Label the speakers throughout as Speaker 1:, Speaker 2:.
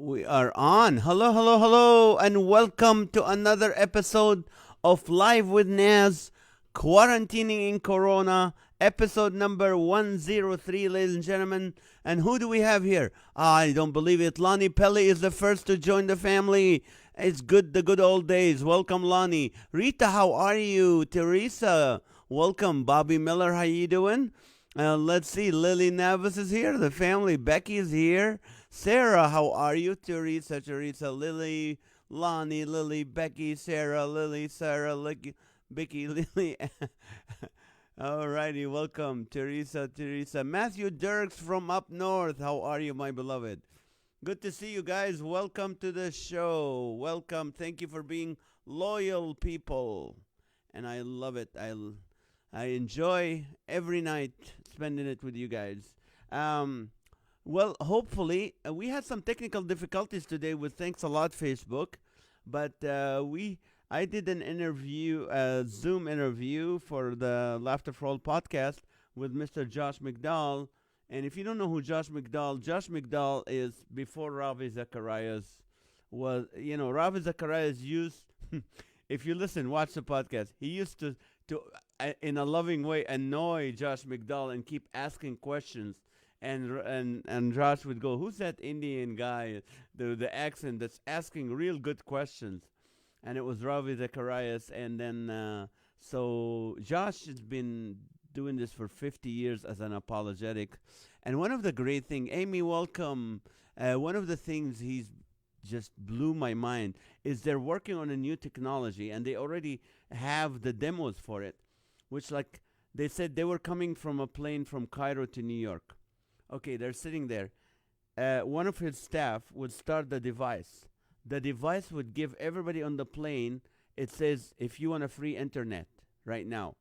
Speaker 1: We are on. Hello, hello, hello, and welcome to another episode of Live with NAZ, Quarantining in Corona, episode number 103, ladies and gentlemen. And who do we have here? I don't believe it. Lonnie Pelly is the first to join the family. It's good, the good old days. Welcome, Lonnie. Rita, how are you? Teresa, welcome. Bobby Miller, how you doing? Let's see. Lily Navis is here. The family. Becky is here. Sarah, how are you? Teresa, Lily, Lonnie, Lily, Becky, Sarah, Lily, Sarah, Becky, Lily. Alrighty, welcome, Teresa. Matthew Dirks from up north. How are you, my beloved? Good to see you guys. Welcome to the show. Welcome. Thank you for being loyal people. And I love it. I enjoy every night spending it with you guys. Well, hopefully, we had some technical difficulties today with thanks a lot Facebook, but I did an interview, a Zoom interview for the Laughter for All podcast with Mr. Josh McDowell. And if you don't know who Josh McDowell is before Ravi Zacharias was, Ravi Zacharias used, if you listen, watch the podcast, he used to in a loving way, annoy Josh McDowell and keep asking questions. And Josh would go, "Who's that Indian guy, the accent that's asking real good questions?" And it was Ravi Zacharias. And then so Josh has been doing this for 50 years as an apologetic. And one of the great things, Amy, welcome. One of the things he's just blew my mind is they're working on a new technology and they already have the demos for it, which like they said they were coming from a plane from Cairo to New York. Okay, they're sitting there. One of his staff would start the device. The device would give everybody on the plane, it says, if you want a free internet right now.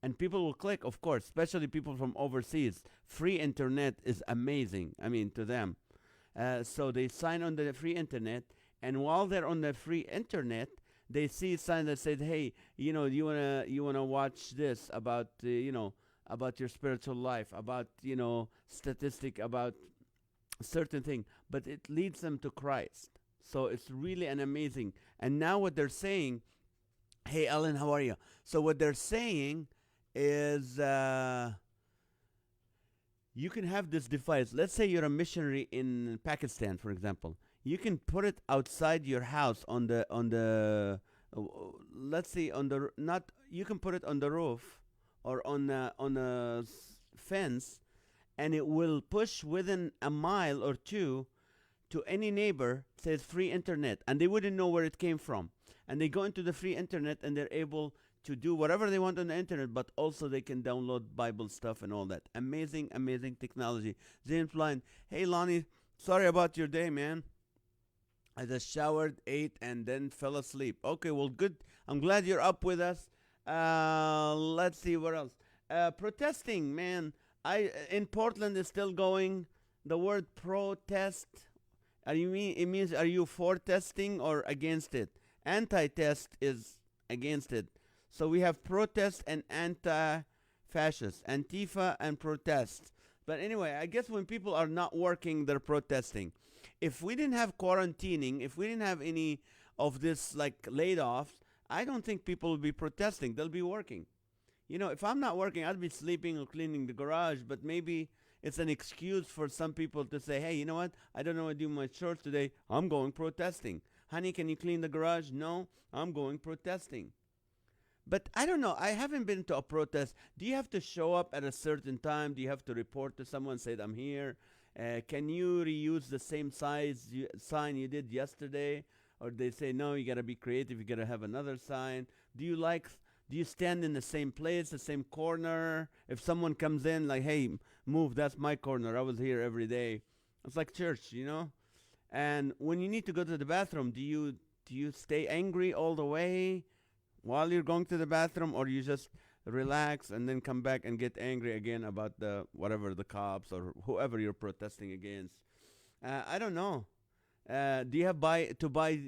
Speaker 1: And people will click, of course, especially people from overseas. Free internet is amazing, to them. So they sign on the free internet, and while they're on the free internet, they see a sign that says, "Hey, you wanna watch this about about your spiritual life, about statistic about certain thing," but it leads them to Christ. So it's really an amazing. And now what they're saying, hey Ellen, how are you? So what they're saying is you can have this device. Let's say you're a missionary in Pakistan, for example. You can put it outside your house let's see, on the not. You can put it on the roof or on a fence, and it will push within a mile or two to any neighbor. Says free internet, and they wouldn't know where it came from. And they go into the free internet, and they're able to do whatever they want on the internet, but also they can download Bible stuff and all that. Amazing, amazing technology. James Blind, hey Lonnie, sorry about your day, man. I just showered, ate, and then fell asleep. Okay, well, good. I'm glad you're up with us. Let's see what else. Protesting, man. I in Portland is still going. The word protest. It means are you for testing or against it? Anti-test is against it. So we have protest and anti-fascist, Antifa and protest. But anyway, I guess when people are not working, they're protesting. If we didn't have quarantining, if we didn't have any of this like laid offs, I don't think people will be protesting. They'll be working. If I'm not working, I'd be sleeping or cleaning the garage. But maybe it's an excuse for some people to say, hey, you know what? I don't know what to do my chores today. I'm going protesting. Honey, can you clean the garage? No, I'm going protesting. But I don't know. I haven't been to a protest. Do you have to show up at a certain time? Do you have to report to someone, say, I'm here? Can you reuse the same sign you did yesterday? Or they say, no, you got to be creative. You got to have another sign. Do you stand in the same place, the same corner? If someone comes in like, hey, move, that's my corner. I was here every day. It's like church. And when you need to go to the bathroom, do you stay angry all the way while you're going to the bathroom, or you just relax and then come back and get angry again about the cops or whoever you're protesting against? I don't know. Do you have to buy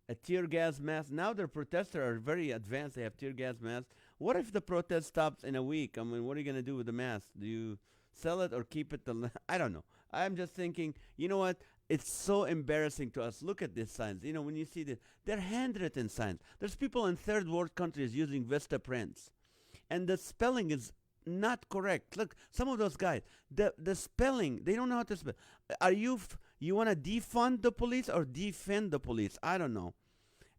Speaker 1: a tear gas mask? Now the protesters are very advanced. They have tear gas masks. What if the protest stops in a week? What are you gonna do with the mask? Do you sell it or keep it? I don't know. I'm just thinking. You know what? it's so embarrassing to us. Look at these signs. You know, when you see they're handwritten signs. There's people in third world countries using Vista prints, and the spelling is not correct. Look, some of those guys, the spelling, they don't know how to spell. Are you want to defund the police or defend the police? I don't know.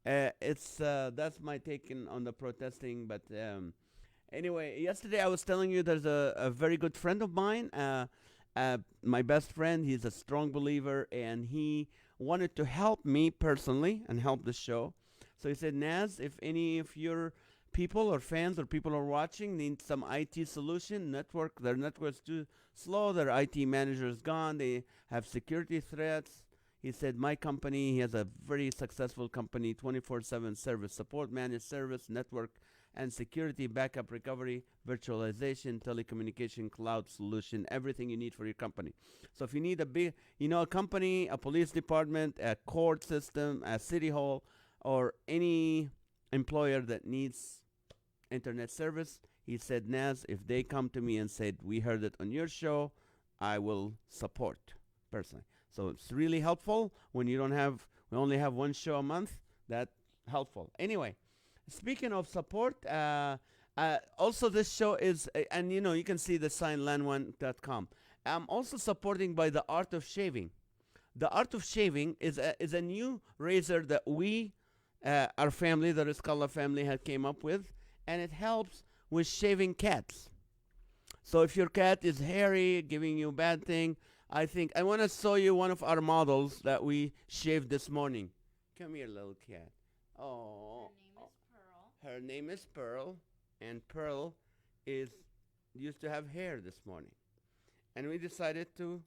Speaker 1: It's That's my take on the protesting. But anyway, yesterday I was telling you there's a very good friend of mine. My best friend, he's a strong believer, and he wanted to help me personally and help the show. So he said, Naz, if any of your people or fans or people are watching need some IT solution, their network's too slow, their IT manager is gone, they have security threats. He said, my company, he has a very successful company, 24/7 service support, managed service, network and security, backup recovery, virtualization, telecommunication, cloud solution, everything you need for your company. So if you need a company, a police department, a court system, a city hall, or any employer that needs internet service, he said, Naz, if they come to me and said, we heard it on your show, I will support personally. So it's really helpful when we only have one show a month. That helpful. Anyway, speaking of support, also this show is, and you can see the sign land1.com. I'm also supporting by the Art of Shaving. The Art of Shaving is a new razor that our family, the Rizkallah family, had came up with, and it helps with shaving cats. So if your cat is hairy, giving you a bad thing, I want to show you one of our models that we shaved this morning. Come here, little cat. Oh. Her name is Pearl, and Pearl used to have hair this morning. And we decided to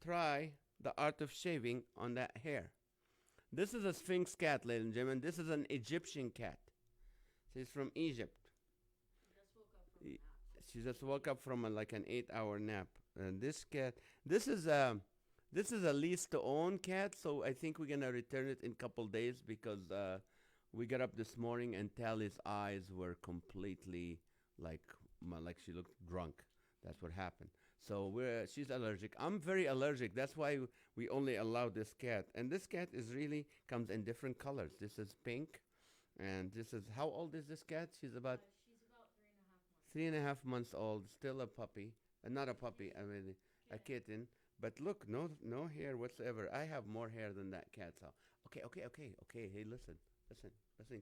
Speaker 1: try the art of shaving on that hair. This is a Sphinx cat, ladies and gentlemen. This is an Egyptian cat. She's from Egypt. She just woke up from like an 8-hour nap. And this cat, this is a lease to own cat, so I think we're gonna return it in a couple days because we got up this morning and Tally's eyes were completely like she looked drunk. That's what happened. So she's allergic. I'm very allergic. That's why we only allow this cat. And this cat comes in different colors. This is pink, and this is, how old is this cat? She's about 3.5 months old. Still a puppy. Not a puppy. I mean, a kitten. But look, no hair whatsoever. I have more hair than that cat. So okay. Hey, listen,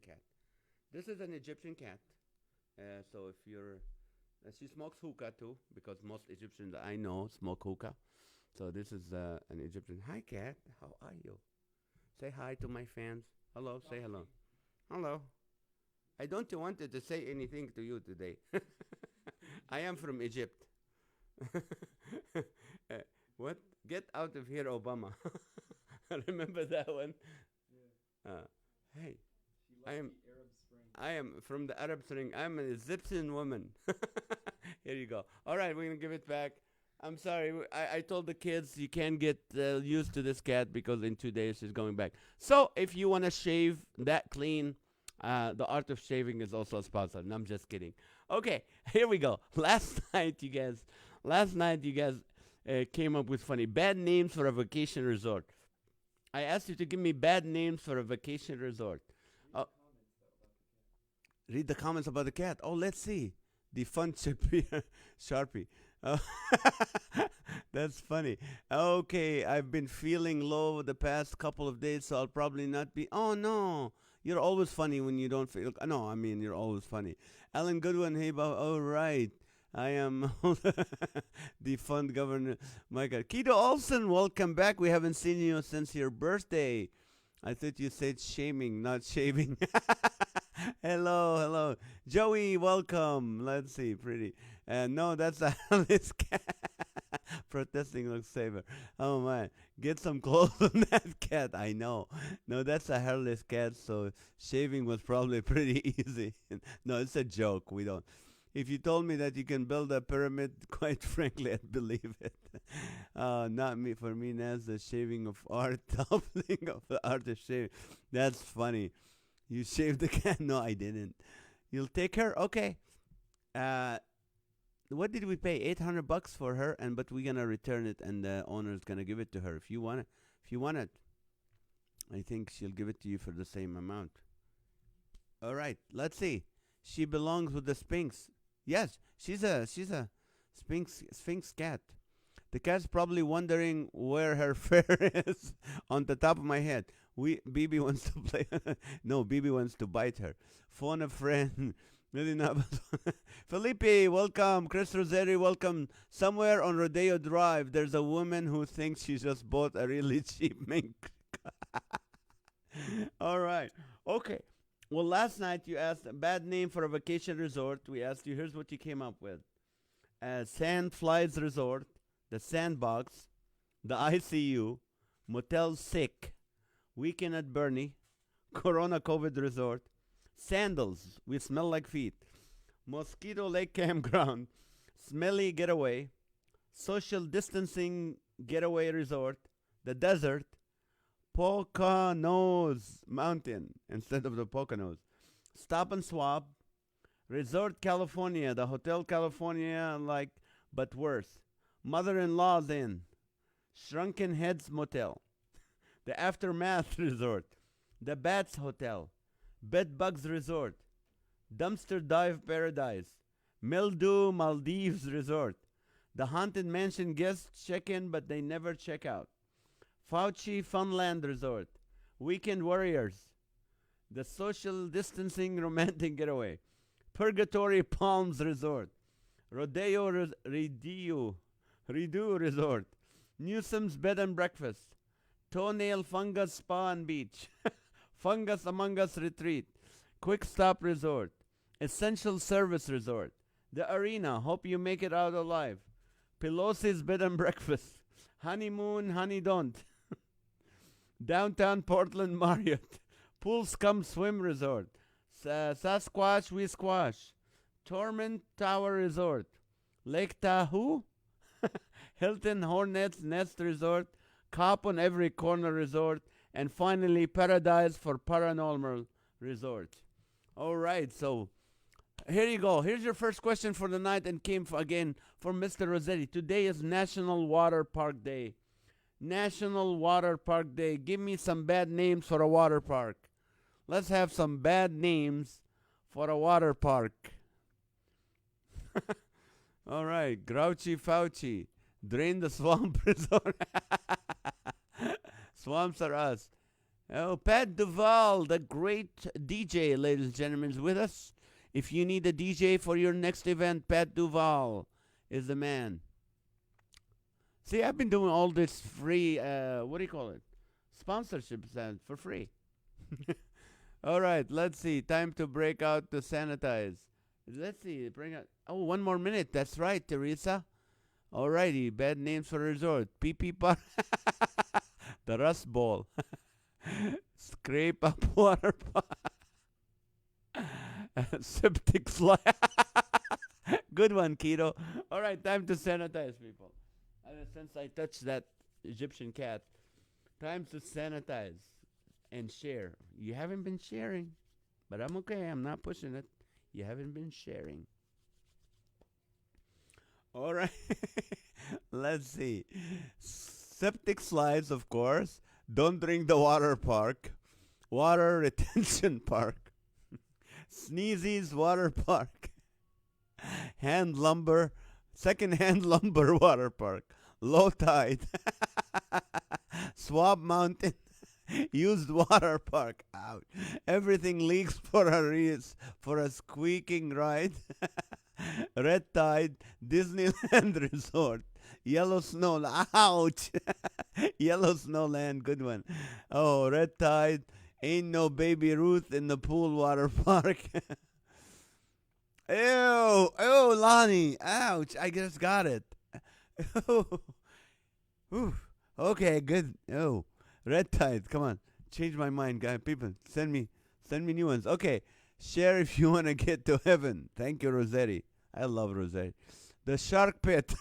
Speaker 1: cat. This is an Egyptian cat. So if you're, she smokes hookah too, because most Egyptians I know smoke hookah. So this is an Egyptian. Hi, cat. How are you? Say hi to my fans. Hello. Say hello. Hello. I don't wanted to say anything to you today. I am from Egypt. What? Get out of here, Obama. Remember that one? Hey, I am from the Arab Spring. I'm an Egyptian woman. Here you go. All right, we're gonna give it back. I'm sorry. I told the kids you can't get used to this cat because in 2 days she's going back. So if you want to shave that clean, the Art of Shaving is also a sponsor. No, I'm just kidding. Okay, here we go. Last night you guys came up with funny bad names for a vacation resort. I asked you to give me bad names for a vacation resort. Read the comments about the cat. Oh, let's see. The fun Sharpie. Oh, that's funny. Okay, I've been feeling low the past couple of days, so I'll probably not be. Oh, no. You're always funny when you don't feel. No, I mean, you're always funny. Alan Goodwin, hey, all right. I am the fund governor. My God. Keto Olson, welcome back. We haven't seen you since your birthday. I thought you said shaming, not shaving. Hello. Joey, welcome. Let's see, pretty. No, that's a hairless cat. Protesting looks safer. Oh, man. Get some clothes on that cat. I know. No, that's a hairless cat, so shaving was probably pretty easy. No, it's a joke. We don't. If you told me that you can build a pyramid, quite frankly, I'd believe it. Not me. For me, that's the shaving of art, toppling of the art of shaving. That's funny. You shaved the cat? No, I didn't. You'll take her? Okay. What did we pay? $800 for her, but we're gonna return it, and the owner's gonna give it to her. If you want it, If you want it, I think she'll give it to you for the same amount. All right, let's see. She belongs with the Sphinx. Yes, she's a Sphinx cat. The cat's probably wondering where her fare is on the top of my head. BB wants to play. No, BB wants to bite her. Phone a friend. Really not. Felipe, welcome. Chris Roseri, welcome. Somewhere on Rodeo Drive, there's a woman who thinks she just bought a really cheap mink. All right. Okay. Well, last night you asked a bad name for a vacation resort. We asked you, here's what you came up with: Sandflies Resort, the Sandbox, the ICU, Motel Sick, Weekend at Bernie, Corona COVID Resort, Sandals, we smell like feet, Mosquito Lake Campground, Smelly Getaway, Social Distancing Getaway Resort, the Desert, Poconos Mountain instead of the Poconos, Stop and Swap, Resort California, the Hotel California, like, but worse, Mother-in-Law's Inn, Shrunken Heads Motel, the Aftermath Resort, the Bats Hotel, Bed Bugs Resort, Dumpster Dive Paradise, Mildew Maldives Resort, the Haunted Mansion guests check in but they never check out, Fauci Funland Resort, Weekend Warriors, the Social Distancing Romantic Getaway, Purgatory Palms Resort, Rodeo Redo Resort, Newsom's Bed and Breakfast, Toenail Fungus Spa and Beach, Fungus Among Us Retreat, Quick Stop Resort, Essential Service Resort, The Arena, hope you make it out alive, Pelosi's Bed and Breakfast, Honeymoon Honey Don't, Downtown Portland Marriott, Pool Scum Swim Resort, Sasquatch We Squash, Torment Tower Resort, Lake Tahoe, Hilton Hornets Nest Resort, Cop on Every Corner Resort, and finally Paradise for Paranormal Resort. All right, so here you go. Here's your first question for the night, and came again from Mr. Rossetti. Today is National Water Park Day. National Water Park Day. Give me some bad names for a water park. Let's have some bad names for a water park. All right. Grouchy Fauci. Drain the Swamp Resort. Swamps are us. Oh, Pat Duval, the great DJ, ladies and gentlemen, is with us. If you need a DJ for your next event, Pat Duval is the man. See, I've been doing all this free, what do you call it? Sponsorships for free. All right, let's see. Time to break out to sanitize. Let's see. Bring out. Oh, 1 more minute. That's right, Teresa. All righty. Bad names for a resort. Pee Park. The Rust Bowl. Scrape Up Water Park. Septic Slide. Good one, Keto. All right, time to sanitize, people. Since I touched that Egyptian cat, time to sanitize and share. You haven't been sharing, but I'm okay. I'm not pushing it. You haven't been sharing. All right. Let's see. Septic slides, of course. Don't drink the water park. Water retention park. Sneezy's water park. Hand lumber. Second-hand lumber water park. Low tide. Swab Mountain. Used water park. Out. Everything leaks for a squeaking ride. Red Tide. Disneyland Resort. Yellow Snow. Ouch. Yellow Snowland. Good one. Oh, Red Tide. Ain't no Baby Ruth in the pool water park. Ew. Oh, Lonnie. Ouch. I just got it. Okay, good. Oh, Red Tide. Come on. Change my mind, guys. People, send me new ones. Okay. Share if you want to get to heaven. Thank you, Rossetti. I love Rossetti. The Shark Pit.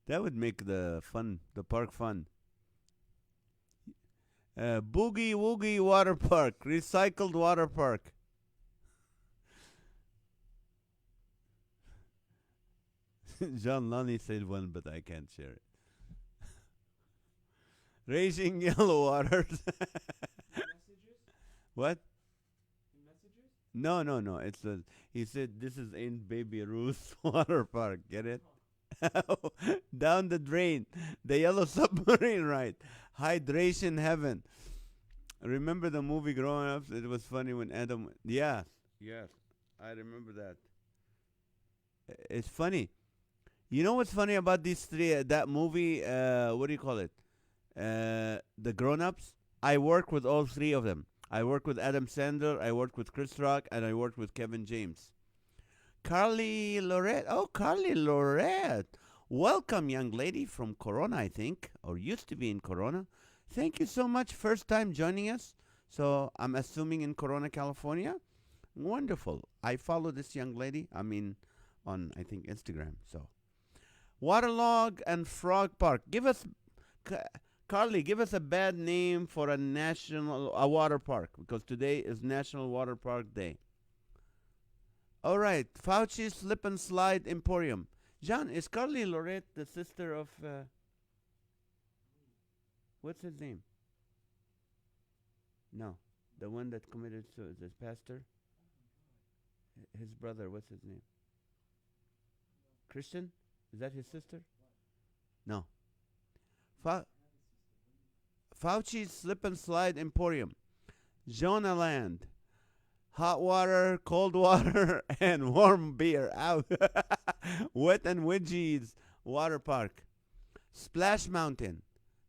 Speaker 1: That would make the park fun. Boogie Woogie Water Park. Recycled Water Park. John Lonnie said one, but I can't share it. Raging yellow waters. What? No, no, no. It's a. He said this is in Baby Ruth's water park. Get it? Down the drain. The yellow submarine ride. Hydration heaven. Remember the movie growing up? It was funny when Adam. Yeah, yes, I remember that. It's funny. You know what's funny about these three? That movie. What do you call it? The Grown Ups. I work with all three of them. I work with Adam Sandler. I worked with Chris Rock, and I worked with Kevin James. Carly Lorette. Oh, Carly Lorette. Welcome, young lady from Corona, I think, or used to be in Corona. Thank you so much. First time joining us. So I'm assuming in Corona, California. Wonderful. I follow this young lady. I mean, on I think Instagram. So Waterlog and Frog Park. Give us, Carly. Give us a bad name for a water park because today is National Water Park Day. All right, Fauci Slip and Slide Emporium. John, is Carly Lorette the sister of what's his name? No, the one that committed suicide, the pastor. His brother. What's his name? Christian. Is that his sister? No. Fa- Fauci's Slip and Slide Emporium. Jonah Land. Hot water, cold water, and warm beer. Out. Wet and Widgie's Water Park. Splash Mountain.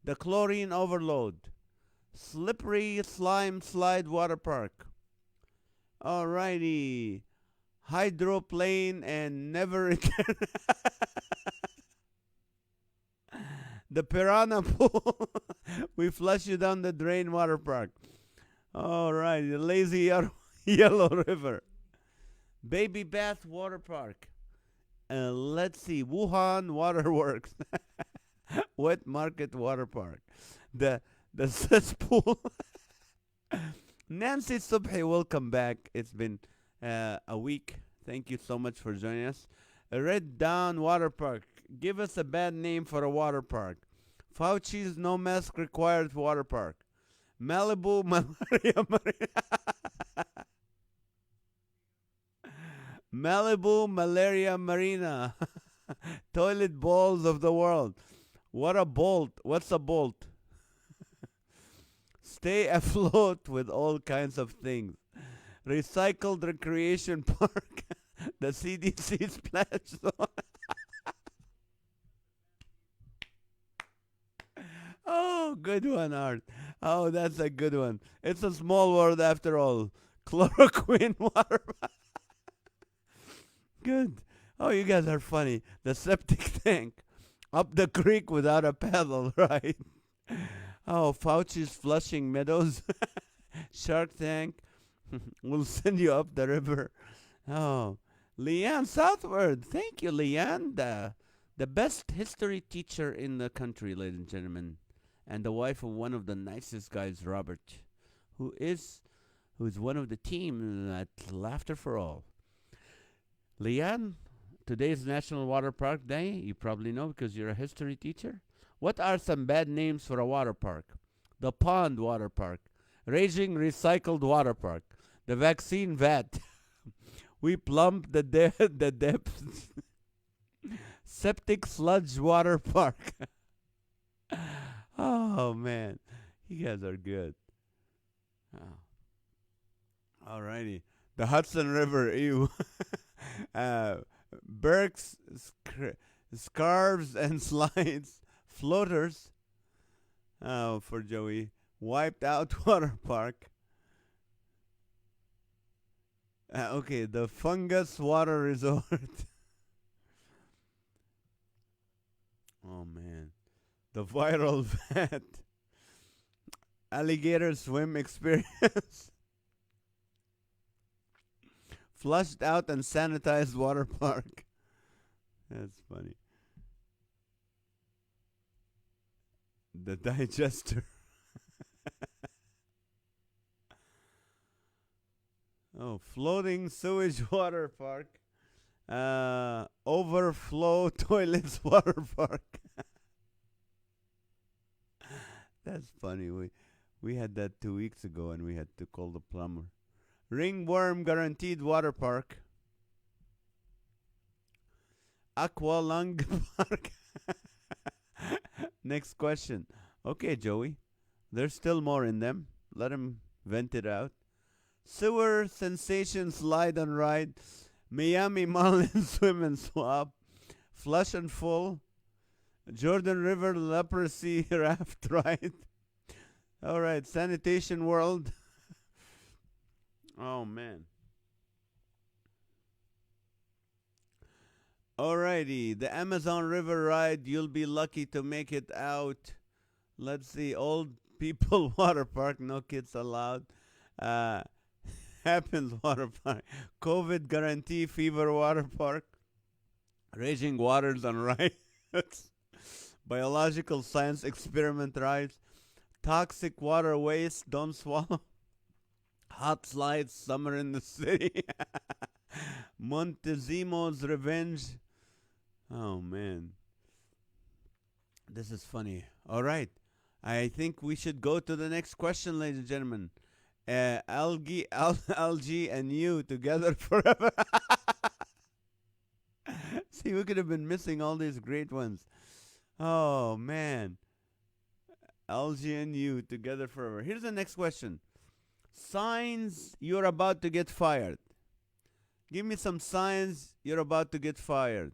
Speaker 1: The Chlorine Overload. Slippery Slime Slide Water Park. Alrighty. Hydroplane and Never Return. The Piranha Pool. We flush you down the drain water park. Alright. The Lazy Yellow River. Baby Bath Water Park. Let's see. Wuhan Waterworks. Wet Market Water Park. The cesspool. Nancy Subhi, welcome back. It's been a week. Thank you so much for joining us. Red Down Water Park. Give us a bad name for a water park. Fauci's No Mask Required Water Park. Malibu Malaria Marina. Malibu Malaria Marina. Toilet Balls of the World. What a bolt. What's a bolt? Stay afloat with all kinds of things. Recycled Recreation Park. The CDC Splash Zone. Oh, good one, Art. Oh, that's a good one. It's a small word after all. Chloroquine water. Good. Oh, you guys are funny. The septic tank. Up the creek without a paddle, right? Oh, Fauci's Flushing Meadows. Shark Tank. We'll send you up the river. Oh, Leanne Southward. Thank you, Leanne. The best history teacher in the country, ladies and gentlemen. And the wife of one of the nicest guys, Robert, who's one of the team at Laughter for All. Leanne, today is National Water Park Day. You probably know because you're a history teacher. What are some bad names for a water park? The Pond Water Park. Raging Recycled Water Park. The Vaccine Vat. We plumbed the depths. Septic Sludge Water Park. Oh, man. You guys are good. Oh. Alrighty. The Hudson River. Ew. Burks, Scarves and Slides. Floaters. Oh, for Joey. Wiped Out Water Park. Okay, the Fungus Water Resort. Oh, man. The Viral Vat. Alligator Swim Experience. Flushed Out and Sanitized Water Park. That's funny. The Digester. Oh, Floating Sewage Water Park. Overflow Toilets Water Park. funny. We had that 2 weeks ago, and we had to call the plumber. Ringworm guaranteed water park. Aqualung Park. Next question. Okay, Joey. There's still more in them. Let him vent it out. Sewer sensation slide and ride. Miami Marlin swim and swap. Flush and full. Jordan River leprosy raft ride. All right, sanitation world. Oh man. Alrighty, the Amazon River ride. You'll be lucky to make it out. Let's see, old people water park. No kids allowed. Uh, Happens water park. COVID guarantee fever water park. Raging waters on rides. Biological science experiment rides. Toxic water waste. Don't swallow. Hot slides. Summer in the city. Montezimo's revenge. Oh man, this is funny. All right, I think we should go to the next question, ladies and gentlemen. Algae, and you together forever. See, we could have been missing all these great ones. Oh man, algae and you together forever. Here's the next question. Signs you're about to get fired. Give me some signs you're about to get fired.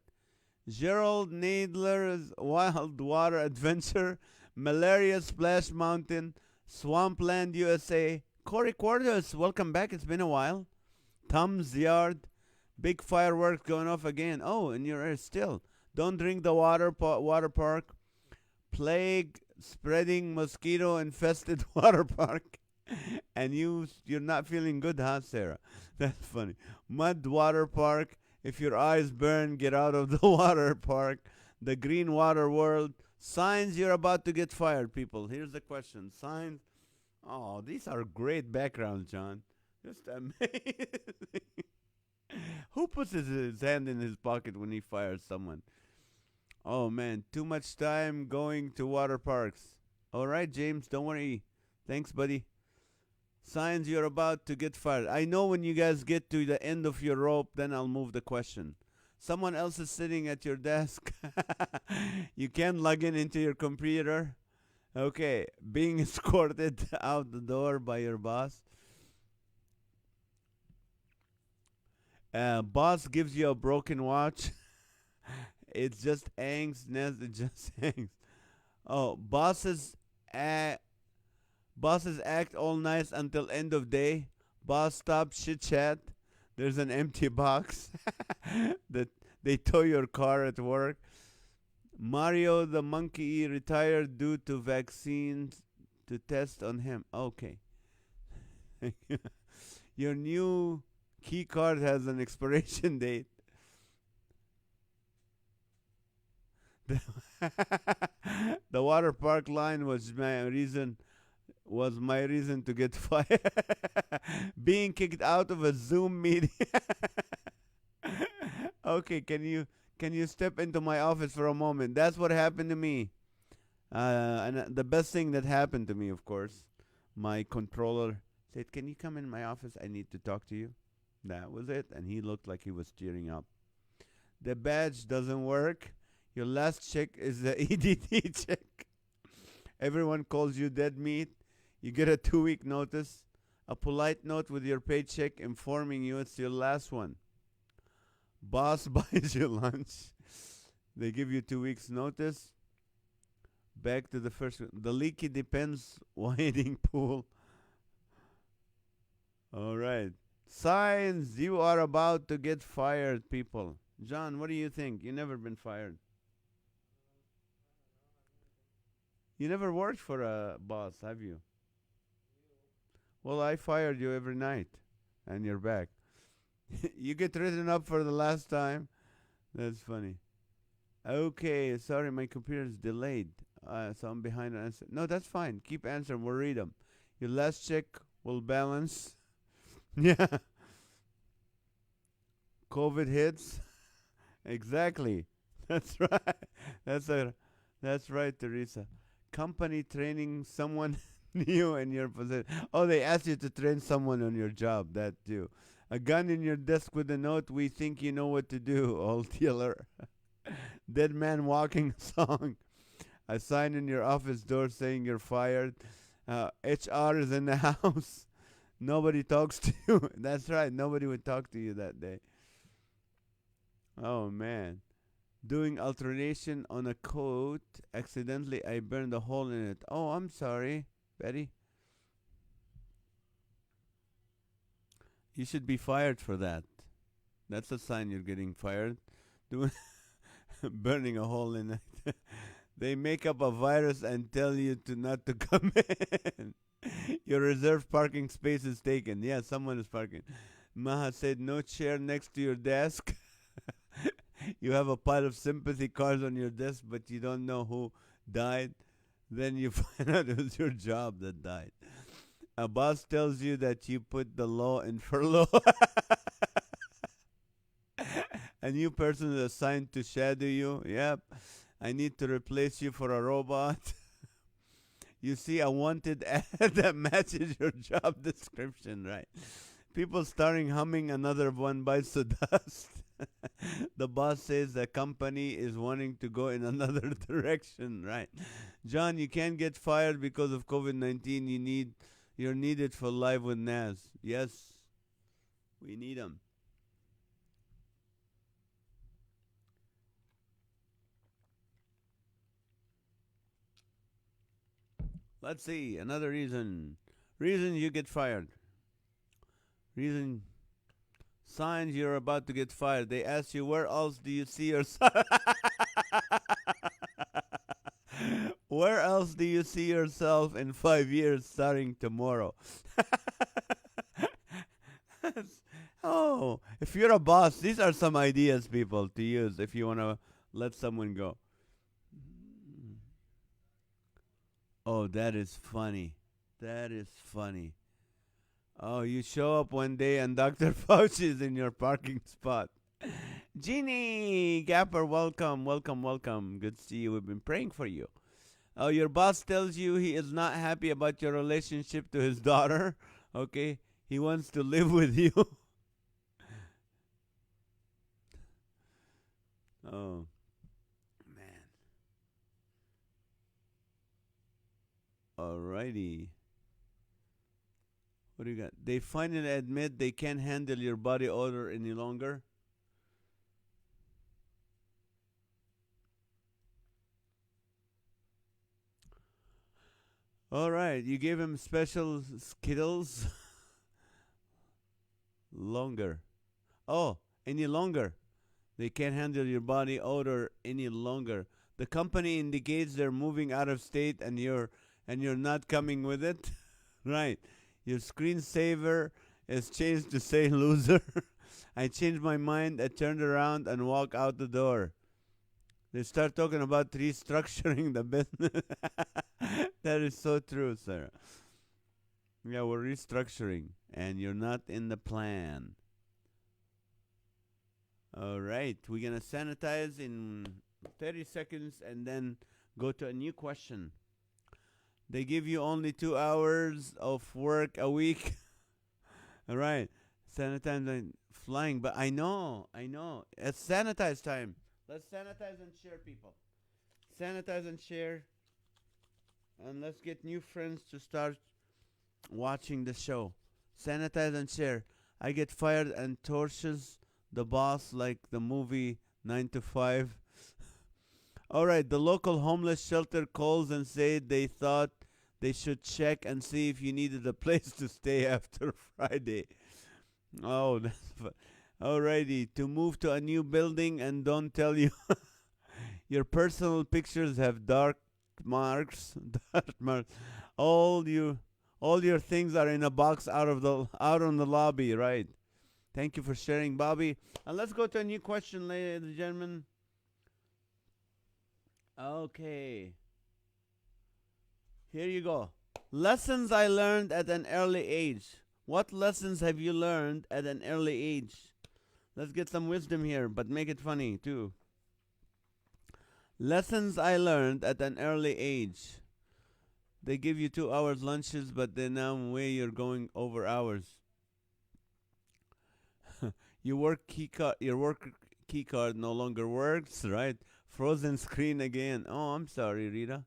Speaker 1: Gerald Nadler's Wild Water Adventure, Malaria Splash Mountain, Swampland USA. Corey Quarters, welcome back. It's been a while. Tom's Yard, big fireworks going off again. Oh, and you're still. Don't drink the water park. Plague spreading mosquito infested water park. And you're not feeling good, huh, Sarah? That's funny. Mud water park. If your eyes burn, get out of the water park. The green water world. Signs you're about to get fired, people. Here's the question. Signs. Oh, these are great backgrounds, John. Just amazing. Who puts his hand in his pocket when he fires someone? Oh, man. Too much time going to water parks. All right, James. Don't worry. Thanks, buddy. Signs you're about to get fired. I know when you guys get to the end of your rope, then I'll move the question. Someone else is sitting at your desk. You can't log into your computer. Okay, being escorted out the door by your boss. Boss gives you a broken watch. It's just angst, NAZ. It just angst. Oh, Bosses act all nice until end of day. Boss stops chit chat. There's an empty box that they tow your car at work. Mario the monkey retired due to vaccines to test on him. Okay. Your new key card has an expiration date. The water park line was my reason to get fired. Being kicked out of a Zoom meeting. Okay, can you step into my office for a moment? That's what happened to me. And the best thing that happened to me, of course, my controller said, "Can you come in my office? I need to talk to you." That was it, and he looked like he was tearing up. The badge doesn't work. Your last check is the EDD check. Everyone calls you dead meat. You get a 2-week notice, a polite note with your paycheck informing you it's your last one. Boss buys you lunch. They give you 2 weeks notice. Back to the first one. The leaky depends wading pool. All right. Signs you are about to get fired, people. John, what do you think? You never been fired. You never worked for a boss, have you? Well, I fired you every night, and you're back. You get written up for the last time. That's funny. Okay, sorry, my computer's delayed, so I'm behind on answer. No, that's fine. Keep answering. We'll read them. Your last check will balance. Yeah. COVID hits. Exactly. That's right. That's right, Teresa. Company training someone new in your position. Oh, they asked you to train someone on your job. That too. A gun in your desk with a note. We think you know what to do. Old dealer. Dead man walking song. A sign in your office door saying you're fired. HR is in the house. Nobody talks to you. That's right. Nobody would talk to you that day. Oh man. Doing alternation on a coat. Accidentally, I burned a hole in it. Oh, I'm sorry, Betty. You should be fired for that. That's a sign you're getting fired. Doing burning a hole in it. They make up a virus and tell you to not to come in. Your reserved parking space is taken. Yeah, someone is parking. Maha said no chair next to your desk. You have a pile of sympathy cards on your desk, but you don't know who died. Then you find out it was your job that died. A boss tells you that you put the law in furlough. A new person is assigned to shadow you. Yep. I need to replace you for a robot. You see a wanted ad that matches your job description, right? People starting humming Another One Bites the Dust. The boss says the company is wanting to go in another direction, right? John, you can't get fired because of COVID-19. You're needed for Live with NAZ. Yes, we need them. Let's see. Another reason. Reason you get fired. Reason signs you're about to get fired. They ask you, where else do you see yourself? Where else do you see yourself in 5 years starting tomorrow? Oh, if you're a boss, these are some ideas, people, to use if you want to let someone go. Oh, that is funny. That is funny. Oh, you show up one day and Dr. Fauci is in your parking spot. Jeannie Gapper, welcome, welcome, welcome. Good to see you. We've been praying for you. Oh, your boss tells you he is not happy about your relationship to his daughter. Okay, he wants to live with you. Oh, man. Alrighty. What do you got? They finally admit they can't handle your body odor any longer. All right, you gave him special Skittles. Longer. Oh, any longer. They can't handle your body odor any longer. The company indicates they're moving out of state and you're not coming with it. Right. Your screensaver is changed to say loser. I changed my mind. I turned around and walked out the door. They start talking about restructuring the business. That is so true, sir. Yeah, we're restructuring, and you're not in the plan. All right, we're gonna sanitize in 30 seconds and then go to a new question. They give you only 2 hours of work a week. All right, sanitize and flying, but I know. It's sanitize time. Let's sanitize and share, people. Sanitize and share, and let's get new friends to start watching the show. Sanitize and share. I get fired and torches the boss like the movie 9 to 5. All right, the local homeless shelter calls and said they thought they should check and see if you needed a place to stay after Friday. Oh, that's fun. Alrighty, to move to a new building and don't tell you your personal pictures have dark marks. Dark marks. All you all your things are in a box out on the lobby, right? Thank you for sharing, Bobby. And let's go to a new question, ladies and gentlemen. Okay. Here you go. Lessons I learned at an early age. What lessons have you learned at an early age? Let's get some wisdom here, but make it funny too. Lessons I learned at an early age. They give you 2 hours lunches, but then now way you're going over hours. Your work key card no longer works, right? Frozen screen again. Oh, I'm sorry, Rita.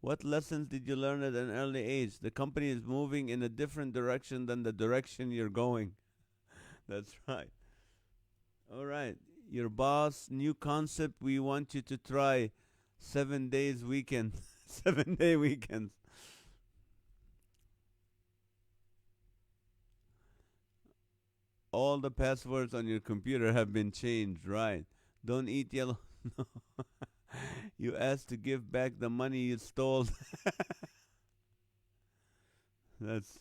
Speaker 1: What lessons did you learn at an early age? The company is moving in a different direction than the direction you're going. That's right. All right. Your boss, new concept. We want you to try 7 days weekend, 7 day weekends. All the passwords on your computer have been changed, right? Don't eat yellow. No. You asked to give back the money you stole. That's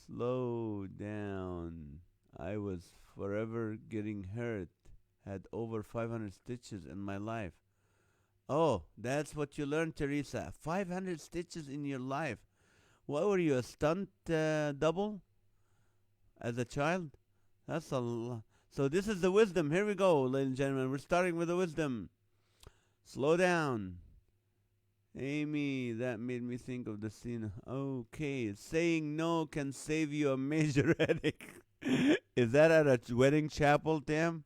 Speaker 1: slow down. I was forever getting hurt. Had over 500 stitches in my life. Oh, that's what you learned, Teresa. 500 stitches in your life. What were you, a stunt double as a child? That's a lot. So this is the wisdom. Here we go, ladies and gentlemen. We're starting with the wisdom. Slow down. Amy, that made me think of the scene. Okay, saying no can save you a major headache. Is that at a wedding chapel, Tim?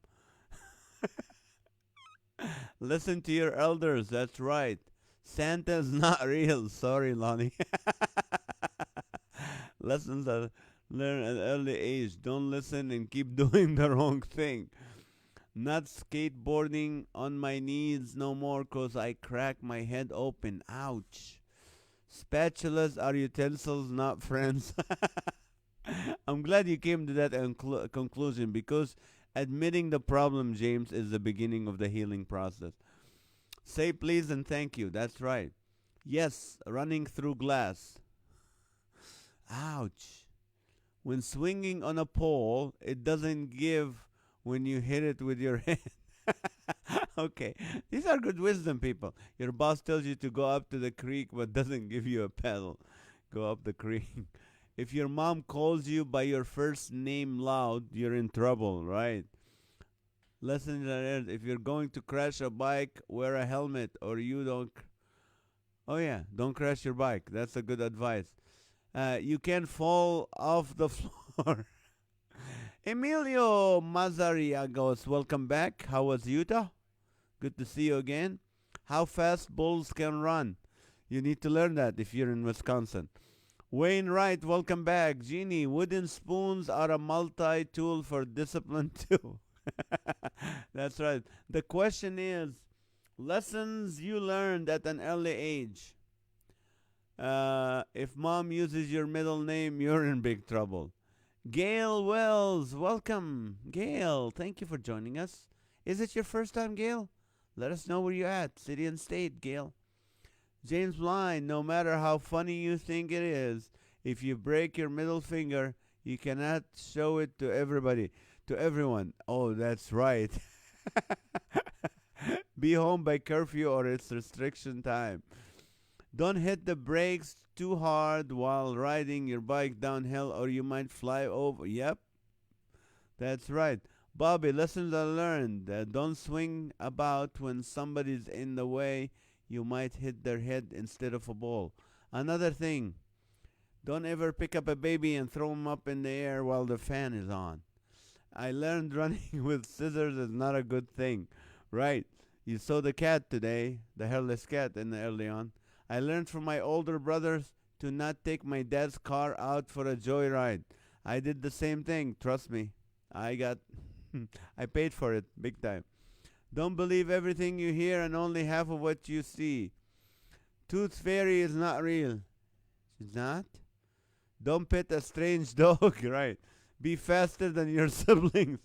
Speaker 1: Listen to your elders. That's right. Santa's not real. Sorry, Lonnie. Lessons are learned at an early age. Don't listen and keep doing the wrong thing. Not skateboarding on my knees no more 'cause I crack my head open. Ouch. Spatulas are utensils, not friends. I'm glad you came to that conclusion because admitting the problem, James, is the beginning of the healing process. Say please and thank you. That's right. Yes, running through glass. Ouch. When swinging on a pole, it doesn't give when you hit it with your hand. Okay, these are good wisdom, people. Your boss tells you to go up to the creek but doesn't give you a paddle. Go up the creek. If your mom calls you by your first name loud, you're in trouble, right? Lesson learned, if you're going to crash a bike, wear a helmet or you don't. Oh, yeah, don't crash your bike. That's a good advice. You can fall off the floor. Emilio Mazariagos, welcome back. How was Utah? Good to see you again. How fast bulls can run. You need to learn that if you're in Wisconsin. Wayne Wright, welcome back. Jeannie, wooden spoons are a multi-tool for discipline too. That's right. The question is, lessons you learned at an early age. If mom uses your middle name, you're in big trouble. Gail Wells, welcome. Gail, thank you for joining us. Is it your first time, Gail? Let us know where you're at, city and state, Gail. James Blind, no matter how funny you think it is, if you break your middle finger, you cannot show it to everybody, to everyone. Oh, that's right. Be home by curfew or it's restriction time. Don't hit the brakes too hard while riding your bike downhill or you might fly over. Yep, that's right. Bobby, lessons I learned. Don't swing about when somebody's in the way. You might hit their head instead of a ball. Another thing, don't ever pick up a baby and throw him up in the air while the fan is on. I learned running with scissors is not a good thing. Right. You saw the cat today, the hairless cat in the early on. I learned from my older brothers to not take my dad's car out for a joyride. I did the same thing, trust me. I got I paid for it big time. Don't believe everything you hear and only half of what you see. Tooth fairy is not real. It's not? Don't pet a strange dog, right? Be faster than your siblings.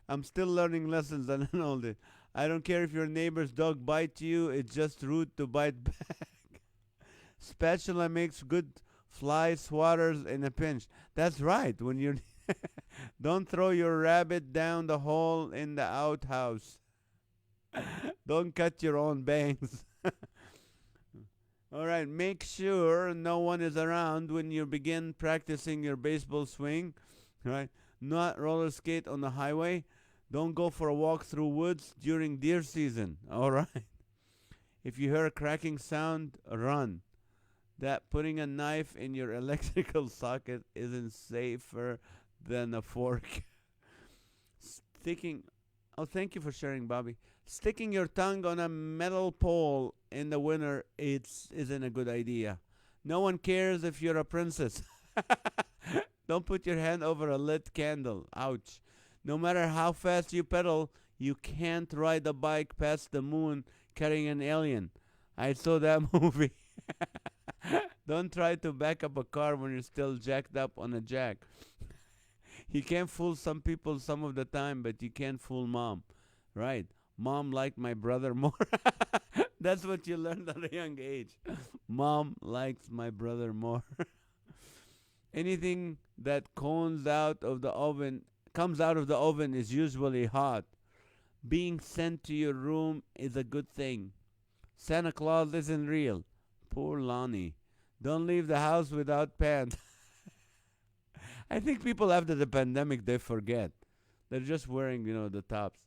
Speaker 1: I'm still learning lessons and all this. I don't care if your neighbor's dog bites you, it's just rude to bite back. Spatula makes good fly swatters in a pinch. That's right. When you're don't throw your rabbit down the hole in the outhouse. Don't cut your own bangs. All right, make sure no one is around when you begin practicing your baseball swing, right? Not roller skate on the highway. Don't go for a walk through woods during deer season. All right. If you hear a cracking sound, run. That putting a knife in your electrical socket isn't safer than a fork. Sticking. Oh, thank you for sharing, Bobby. Sticking your tongue on a metal pole in the winter isn't a good idea. No one cares if you're a princess. Don't put your hand over a lit candle. Ouch. No matter how fast you pedal, you can't ride a bike past the moon carrying an alien. I saw that movie. Don't try to back up a car when you're still jacked up on a jack. You can fool some people some of the time, but you can't fool mom. Right? Mom liked my brother more. That's what you learned at a young age. Mom likes my brother more. Anything that comes out of the oven is usually hot. Being sent to your room is a good thing. Santa Claus isn't real. Poor Lonnie. Don't leave the house without pants. I think people after the pandemic they forget. They're just wearing, the tops.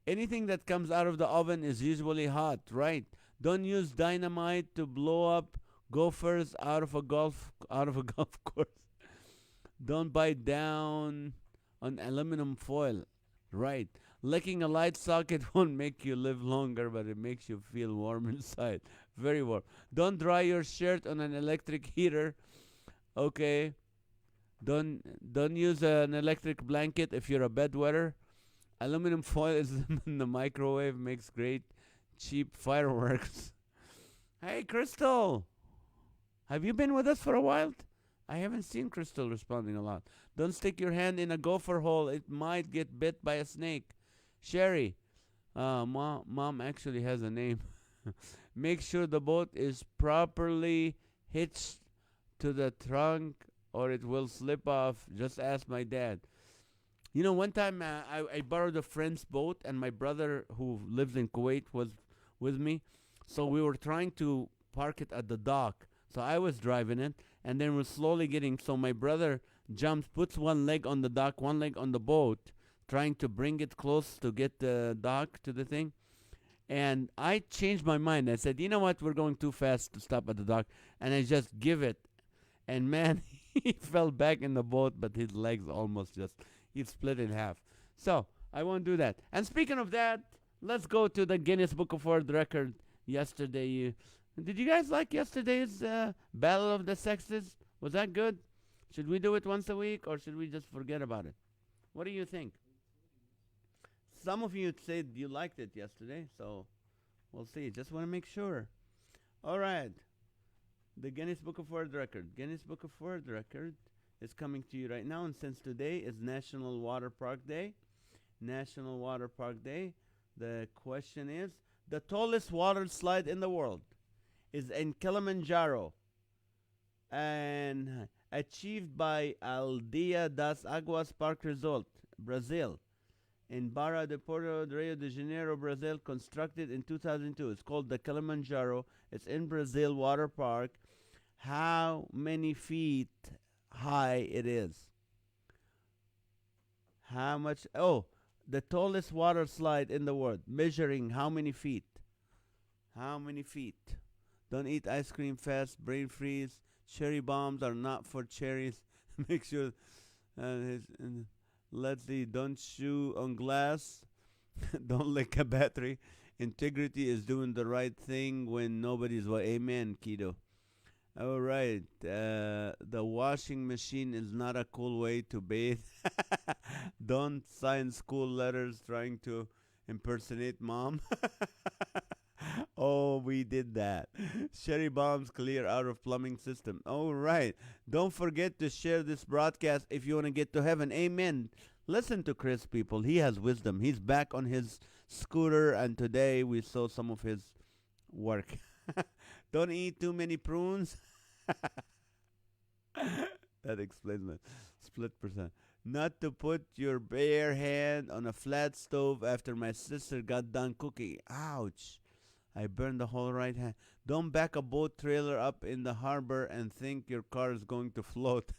Speaker 1: Anything that comes out of the oven is usually hot, right? Don't use dynamite to blow up gophers out of a golf course. Don't bite down on aluminum foil, right? Licking a light socket won't make you live longer, but it makes you feel warm inside. Very warm. Don't dry your shirt on an electric heater. Okay. Don't use an electric blanket if you're a bedwetter. Aluminum foil is in the microwave makes great cheap fireworks. Hey, Crystal, have you been with us for a while? I haven't seen Crystal responding a lot. Don't stick your hand in a gopher hole. It might get bit by a snake. Sherry, mom actually has a name. Make sure the boat is properly hitched to the trunk or it will slip off. Just ask my dad. One time I borrowed a friend's boat and my brother who lives in Kuwait was with me. So we were trying to park it at the dock. So I was driving it and then we're slowly so my brother jumps, puts one leg on the dock, one leg on the boat, trying to bring it close to get the dock to the thing. And I changed my mind. I said, you know what, we're going too fast to stop at the dock. And I just give it. And man, he fell back in the boat, but his legs he split in half. So I won't do that. And speaking of that, let's go to the Guinness Book of World Record. Yesterday, did you guys like yesterday's Battle of the Sexes? Was that good? Should we do it once a week or should we just forget about it? What do you think? Some of you said you liked it yesterday, so we'll see. Just want to make sure. All right. The Guinness Book of World Record. Guinness Book of World Record is coming to you right now, and since today is National Water Park Day, the question is, the tallest water slide in the world is in Kilimanjaro and achieved by Aldeia das Águas Park Resort, Brazil. In Barra de Porto, Rio de Janeiro, Brazil, constructed in 2002. It's called the Kilimanjaro. It's in Brazil Water Park. How many feet high it is? How much? Oh, the tallest water slide in the world, measuring how many feet? How many feet? Don't eat ice cream fast, brain freeze. Cherry bombs are not for cherries. Make sure. Let's see. Don't chew on glass. Don't lick a battery. Integrity is doing the right thing when nobody's. Amen, Kido. All right. The washing machine is not a cool way to bathe. Don't sign school letters trying to impersonate mom. Oh, we did that. Cherry bombs clear out of plumbing system. All right. Don't forget to share this broadcast if you want to get to heaven. Amen. Listen to Chris, people. He has wisdom. He's back on his scooter, and today we saw some of his work. Don't eat too many prunes. That explains my split percent. Not to put your bare hand on a flat stove after my sister got done cooking. Ouch. I burned the whole right hand. Don't back a boat trailer up in the harbor and think your car is going to float.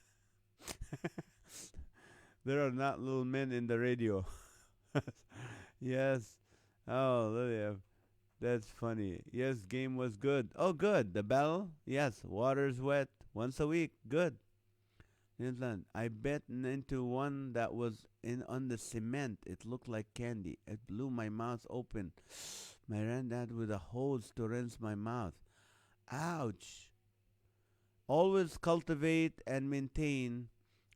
Speaker 1: There are not little men in the radio. Yes. Oh, Lilia, that's funny. Yes, game was good. Oh, good. The bell. Yes, water's wet. Once a week. Good. Newfoundland. I bit into one that was in on the cement. It looked like candy. It blew my mouth open. My granddad with a hose to rinse my mouth. Ouch. Always cultivate and maintain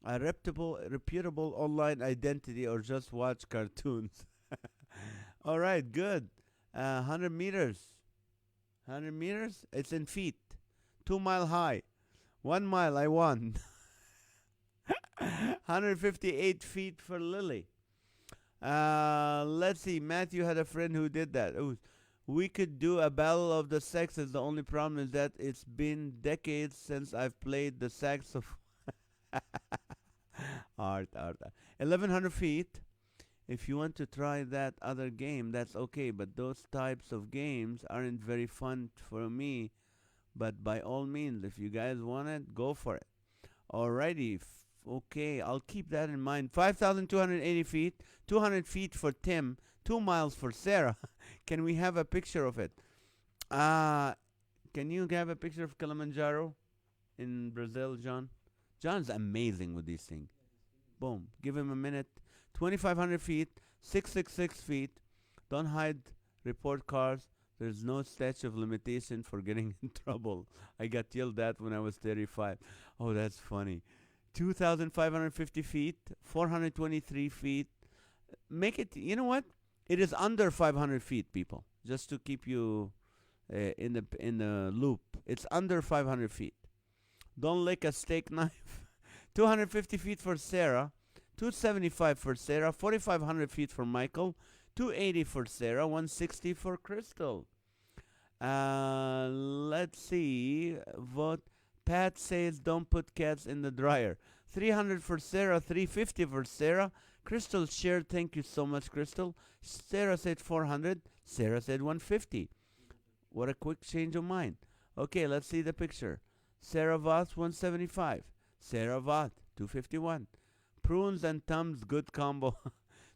Speaker 1: a reputable online identity or just watch cartoons. All right, good. 100 meters. 100 meters? It's in feet. 2 mile high. 1 mile, I won. 158 feet for Lily. Let's see. Matthew had a friend who did that. Ooh, we could do a battle of the sexes. The only problem is that it's been decades since I've played the saxophone. Art. 1100 feet. If you want to try that other game, that's okay. But those types of games aren't very fun for me. But by all means, if you guys want it, go for it. Alrighty. Okay, I'll keep that in mind. 5,280 feet, 200 feet for Tim, 2 miles for Sarah. Can we have a picture of it? Uh, can you have a picture of Kilimanjaro in Brazil, John? John's amazing with these things. Boom. Give him a minute. 2,500 feet, 666 feet. Don't hide report cars. There's no statute of limitation for getting in trouble. I got yelled at when I was 35. Oh, that's funny. 2,550 feet, 423 feet. Make it, you know what? It is under 500 feet, people. Just to keep you in the loop. It's under 500 feet. Don't lick a steak knife. 250 feet for Sarah, 275 for Sarah, 4,500 feet for Michael, 280 for Sarah, 160 for Crystal. Let's see. Vote. Pat says don't put cats in the dryer. 300 for Sarah, 350 for Sarah. Crystal shared. Thank you so much, Crystal. Sarah said 400. Sarah said 150. What a quick change of mind. Okay, let's see the picture. Sarah Voth, 175. Sarah Voth, 251. Prunes and Tums, good combo.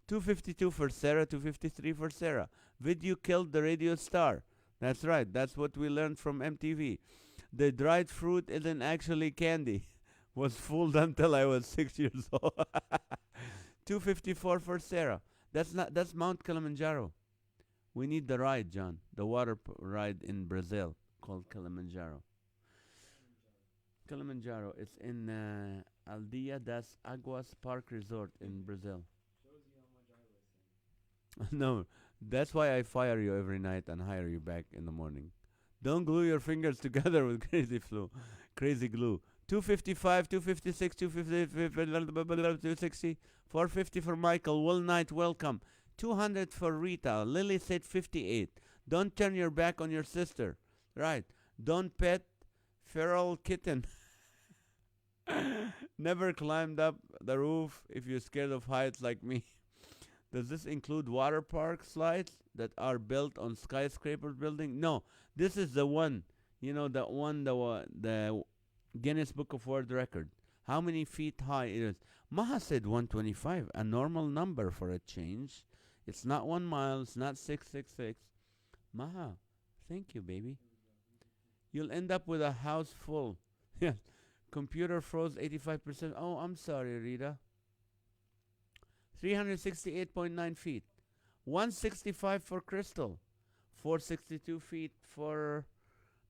Speaker 1: 252 for Sarah, 253 for Sarah. Video killed the radio star. That's right. That's what we learned from MTV. The dried fruit isn't actually candy. Was fooled until I was 6 years old. 254 for Sarah. That's Mount Kilimanjaro. We need the ride, John. The water ride in Brazil called Kilimanjaro. Kilimanjaro. It's in Aldeia das Águas Park Resort in Brazil. No, that's why I fire you every night and hire you back in the morning. Don't glue your fingers together with crazy glue. 255, 256, 260, 450 for Michael. Will Knight, welcome. 200 for Rita. Lily said 58. Don't turn your back on your sister. Right. Don't pet feral kitten. Never climbed up the roof if you're scared of heights like me. Does this include water park slides that are built on skyscraper building? No, this is the one. You know, the Guinness Book of World Record. How many feet high it is? Maha said 125, a normal number for a change. It's not 1 mile. It's not 666. Maha, thank you, baby. You'll end up with a house full. Yeah. Computer froze 85%. Oh, I'm sorry, Rita. 368.9 feet. 165 for Crystal. 462 feet for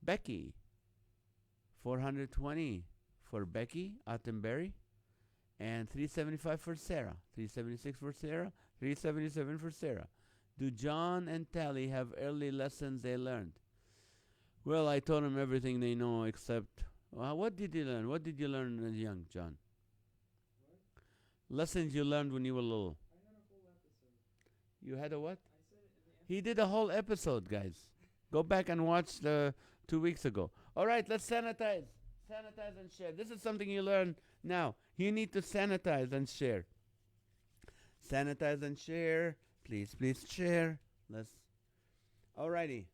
Speaker 1: Becky. 420 for Becky Attenberry. And 375 for Sarah. 376 for Sarah. 377 for Sarah. Do John and Tally have early lessons they learned? Well, I taught them everything they know except... what did you learn? What did you learn as young, John? Lessons you learned when you were little.
Speaker 2: I had a whole episode.
Speaker 1: You had a what?
Speaker 2: I said it in the
Speaker 1: He did a whole episode, guys. Go back and watch the 2 weeks ago. All right, let's sanitize. Sanitize and share. This is something you learn now. You need to sanitize and share. Sanitize and share. Please, please share. Let's. Alrighty.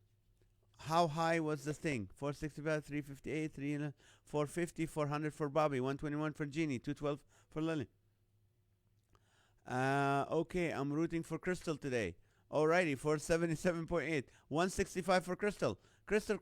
Speaker 1: How high was the thing? 465, 358, 450, 400 for Bobby, 121 for Jeannie, 212 for Lily. Okay, I'm rooting for Crystal today. Alrighty, 477.8. 165 for Crystal. Crystal.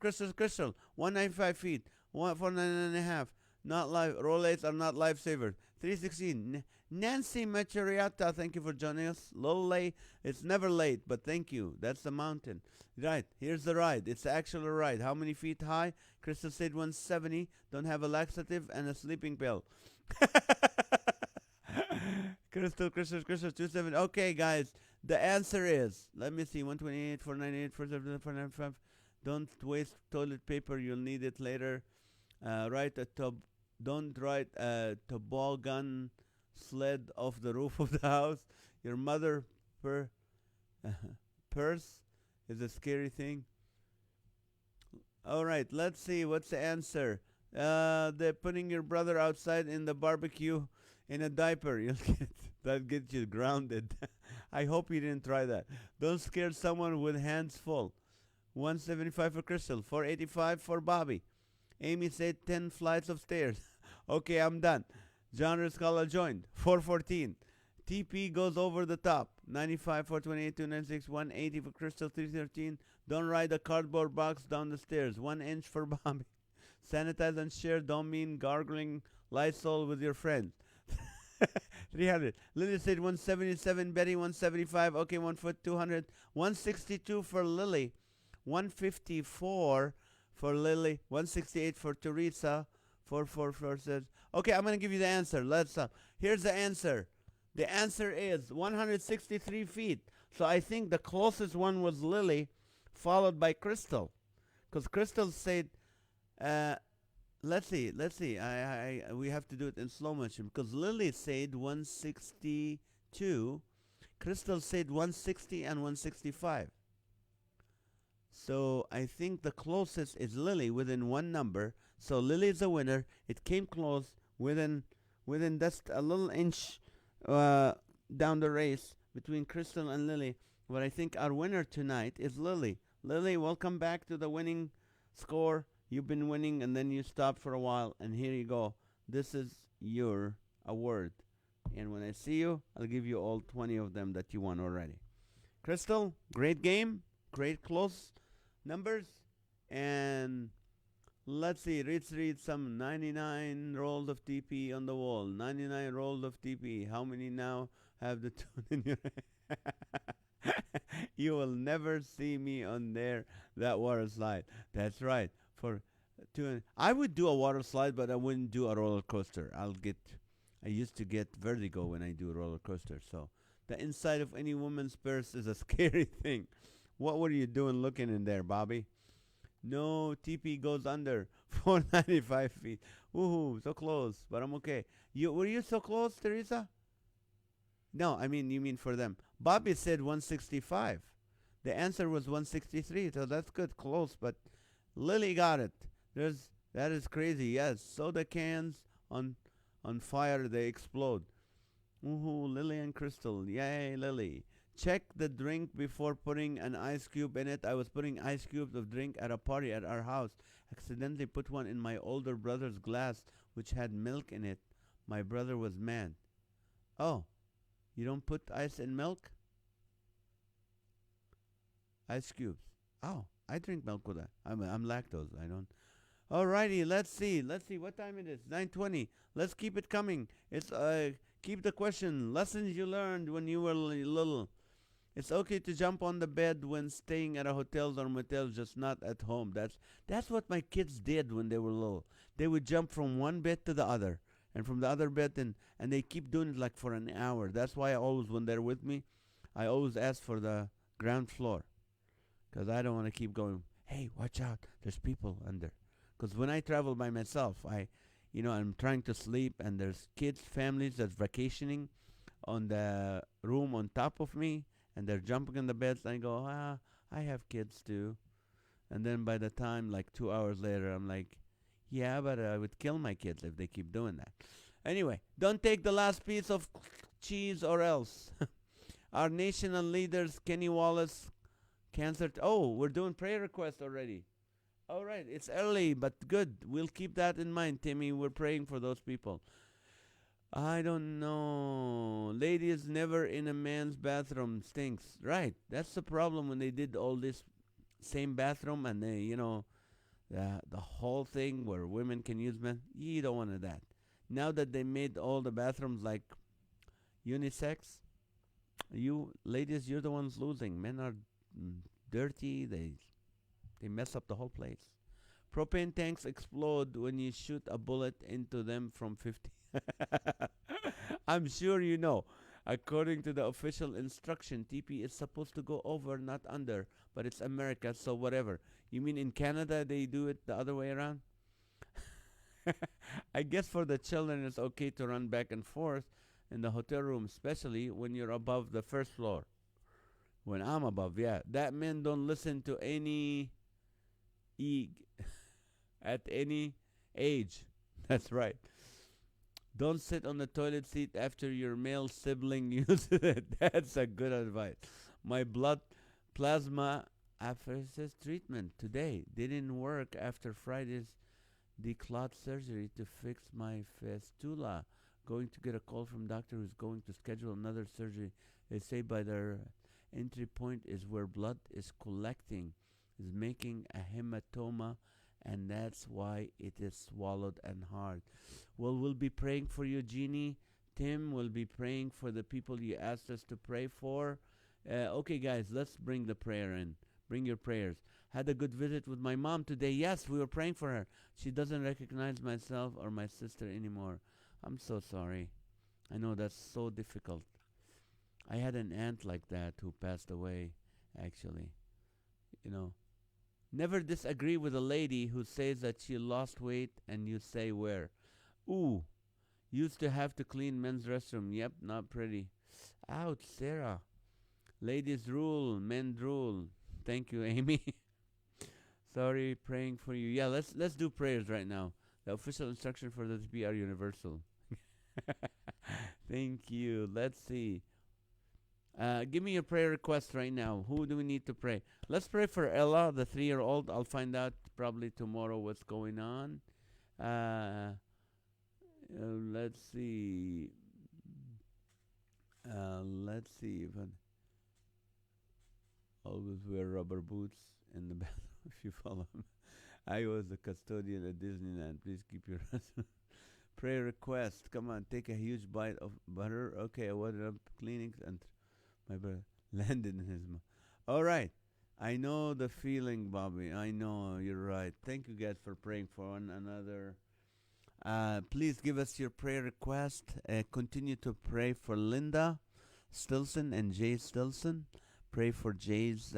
Speaker 1: 195 feet. 149 and a half. Not live. Rollets are not lifesavers. 316. Nancy Machariata, thank you for joining us. Lole, it's never late, but thank you. That's the mountain. Right, here's the ride. It's the actual ride. How many feet high? Crystal said 170. Don't have a laxative and a sleeping pill. Crystal, 27. Okay, guys, the answer is, let me see, 128, 498, 495. Don't waste toilet paper. You'll need it later. Don't write a toboggan sled off the roof of the house. Your mother per purse is a scary thing. All right, let's see. What's the answer? They're putting your brother outside in the barbecue in a diaper. You'll get that gets you grounded. I hope you didn't try that. Don't scare someone with hands full. 175 for Crystal. 485 for Bobby. Amy said 10 flights of stairs. Okay, I'm done. John Riscala joined. 414. TP goes over the top. 95 for 28, 296, 180 for Crystal, 313. Don't ride a cardboard box down the stairs. 1 inch for Bobby. Sanitize and share. Don't mean gargling Lysol with your friends. 300. Lily said 177. Betty 175. Okay, 1 foot 200. 162 for Lily. 154 for Lily. 168 for Teresa. 444 says. Okay, I'm gonna give you the answer. Here's the answer. The answer is 163 feet. So I think the closest one was Lily, followed by Crystal, because Crystal said, let's see. We have to do it in slow motion because Lily said 162, Crystal said 160 and 165. So I think the closest is Lily within one number. So Lily is a winner. It came close within just a little inch down the race between Crystal and Lily. But I think our winner tonight is Lily. Lily, welcome back to the winning score. You've been winning and then you stopped for a while, and here you go. This is your award. And when I see you, I'll give you all 20 of them that you won already. Crystal, great game. Great close numbers. And let's see. Let's read some 99 rolls of TP on the wall. 99 rolls of TP. How many now have the tune in your You will never see me on there. That water slide. That's right. I would do a water slide, but I wouldn't do a roller coaster. I used to get vertigo when I do a roller coaster. So the inside of any woman's purse is a scary thing. What were you doing looking in there, Bobby? No, TP goes under 495 feet. Woohoo, so close, but I'm okay. Were you so close, Teresa? No, I mean, you mean for them. Bobby said 165. The answer was 163, so that's good, close, but Lily got it. That is crazy, yes. Soda cans on fire, they explode. Woohoo, Lily and Crystal. Yay, Lily. Check the drink before putting an ice cube in it. I was putting ice cubes of drink at a party at our house. Accidentally put one in my older brother's glass, which had milk in it. My brother was mad. Oh, you don't put ice in milk? Ice cubes. Oh, I drink milk with that. I'm lactose. I don't. Alrighty, let's see what time it is. 9:20. Let's keep it coming. It's keep the question. Lessons you learned when you were little. It's okay to jump on the bed when staying at a hotel or motel, just not at home. That's what my kids did when they were little. They would jump from one bed to the other, and from the other bed, and they keep doing it like for an hour. That's why I always, when they're with me, I always ask for the ground floor, because I don't want to keep going. Hey, watch out! There's people under. Because when I travel by myself, I'm trying to sleep, and there's kids, families that's vacationing on the room on top of me, and they're jumping in the beds, and I go, I have kids too. And then by the time, like 2 hours later, I'm like, yeah, but I would kill my kids if they keep doing that. Anyway, don't take the last piece of cheese or else. Our national leaders, Kenny Wallace, cancer. We're doing prayer requests already. All right, it's early, but good. We'll keep that in mind, Timmy. We're praying for those people. I don't know. Ladies never in a man's bathroom stinks. Right. That's the problem when they did all this same bathroom and they, the whole thing where women can use men. You don't want that. Now that they made all the bathrooms like unisex, you ladies, you're the ones losing. Men are dirty. They mess up the whole place. Propane tanks explode when you shoot a bullet into them from 50. I'm sure you know. According to the official instruction, TP is supposed to go over, not under, but it's America, so whatever. You mean in Canada they do it the other way around? I guess for the children it's okay to run back and forth in the hotel room, especially when you're above the first floor. When I'm above, yeah. That men don't listen to any e at any age. That's right. Don't sit on the toilet seat after your male sibling uses it. That's a good advice. My blood plasma apheresis treatment today didn't work after Friday's declot surgery to fix my fistula. Going to get a call from doctor who's going to schedule another surgery. They say by their entry point is where blood is collecting, is making a hematoma, and that's why it is swallowed and hard. Well, we'll be praying for you, Jeannie. Tim will be praying for the people you asked us to pray for. Okay, guys, let's bring the prayer in. Bring your prayers. Had a good visit with my mom today. Yes, we were praying for her. She doesn't recognize myself or my sister anymore. I'm so sorry. I know that's so difficult. I had an aunt like that who passed away, actually. You know, never disagree with a lady who says that she lost weight and you say where. Ooh, used to have to clean men's restroom. Yep, not pretty. Ouch, Sarah. Ladies rule, men drool. Thank you, Amy. Sorry, praying for you. Yeah, let's do prayers right now. The official instruction for the TP are universal. Thank you. Let's see. Give me your prayer request right now. Who do we need to pray? Let's pray for Ella, the 3-year-old. I'll find out probably tomorrow what's going on. Let's see. Let's see if I always wear rubber boots in the bathroom if you follow me. I was a custodian at Disneyland. Please keep your prayer request. Come on, take a huge bite of butter. Okay, I watered up cleaning and my brother landed in his mouth. All right. I know the feeling, Bobby. I know you're right. Thank you guys for praying for one another. Please give us your prayer request. Continue to pray for Linda Stilson and Jay Stilson. Pray for Jay's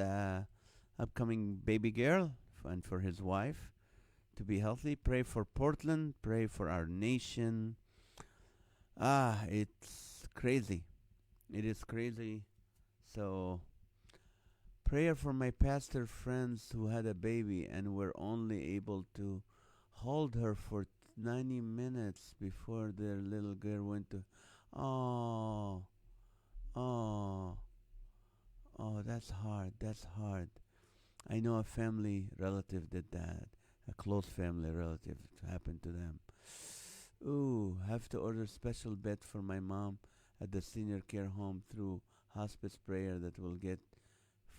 Speaker 1: upcoming baby girl and for his wife to be healthy. Pray for Portland. Pray for our nation. It's crazy. It is crazy. So, prayer for my pastor friends who had a baby and were only able to hold her for 90 minutes before their little girl went to. Oh, oh, oh, that's hard. That's hard. I know a family relative did that. A close family relative happened to them. Ooh, have to order special bed for my mom at the senior care home through hospice prayer that will get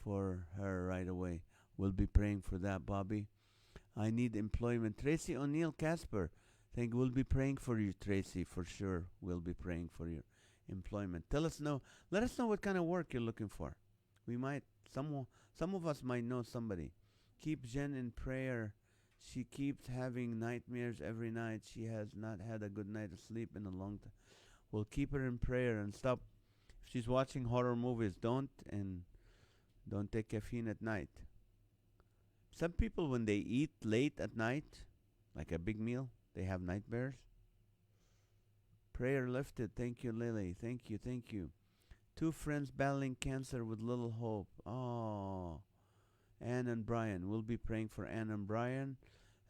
Speaker 1: for her right away. We'll be praying for that, Bobby. I need employment. Tracy O'Neill Casper. Think we'll be praying for you, Tracy, for sure. We'll be praying for your employment. Let us know what kind of work you're looking for. We might, some of us might know somebody. Keep Jen in prayer. She keeps having nightmares every night. She has not had a good night of sleep in a long time. We'll keep her in prayer and stop. If she's watching horror movies, don't take caffeine at night. Some people, when they eat late at night, like a big meal, they have nightmares. Prayer lifted. Thank you, Lily. Thank you, thank you. Two friends battling cancer with little hope. Oh, Anne and Brian. We'll be praying for Anne and Brian.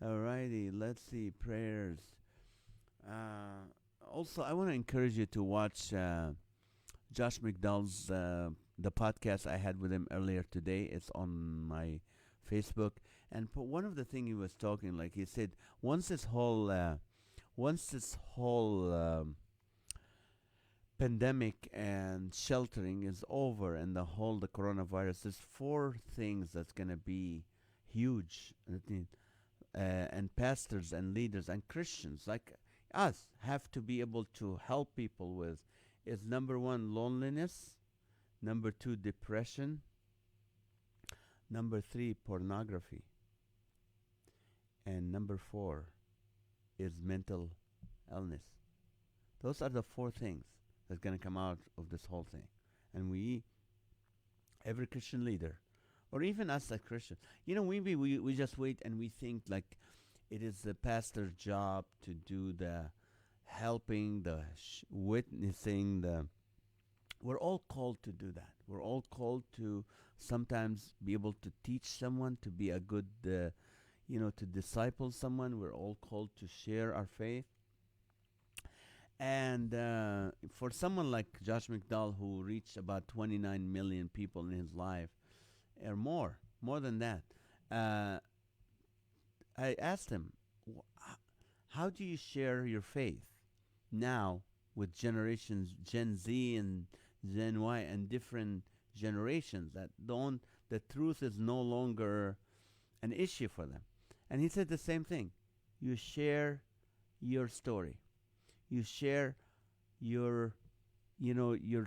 Speaker 1: Alrighty, let's see. Prayers. Also, I want to encourage you to watch Josh McDowell's the podcast I had with him earlier today. It's on my Facebook, and one of the thing he was talking, like he said, once this whole pandemic and sheltering is over and the coronavirus, there's four things that's going to be huge. And pastors and leaders and Christians like us have to be able to help people with is number one, loneliness, number two, depression, number three, pornography, and number four is mental illness. Those are the four things that's going to come out of this whole thing. And every Christian leader, or even us as Christians, we just wait and we think like it is the pastor's job to do the helping, the witnessing, we're all called to do that. We're all called to sometimes be able to teach someone, to be a good, to disciple someone. We're all called to share our faith. And for someone like Josh McDowell, who reached about 29 million people in his life, or more than that, I asked him, how do you share your faith now with generations Gen Z and Gen Y and different generations that the truth is no longer an issue for them? And he said the same thing. You share your story. You share your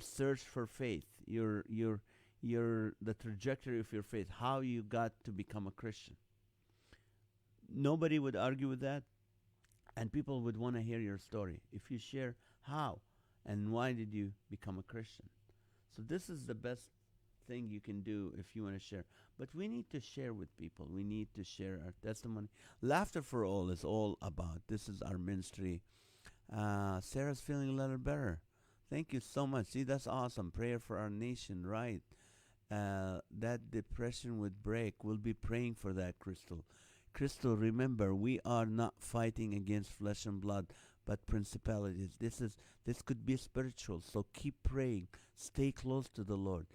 Speaker 1: search for faith, the trajectory of your faith, how you got to become a Christian. Nobody would argue with that, and people would want to hear your story if you share how and why did you become a Christian. So this is the best thing you can do if you want to share. But we need to share with people. We need to share our testimony. Laughter for All is all about. This is our ministry. Sarah's feeling a little better. Thank you so much. See, that's awesome. Prayer for our nation, right? That depression would break. We'll be praying for that, Crystal. Crystal, remember, we are not fighting against flesh and blood, but principalities. This could be spiritual. So keep praying. Stay close to the Lord.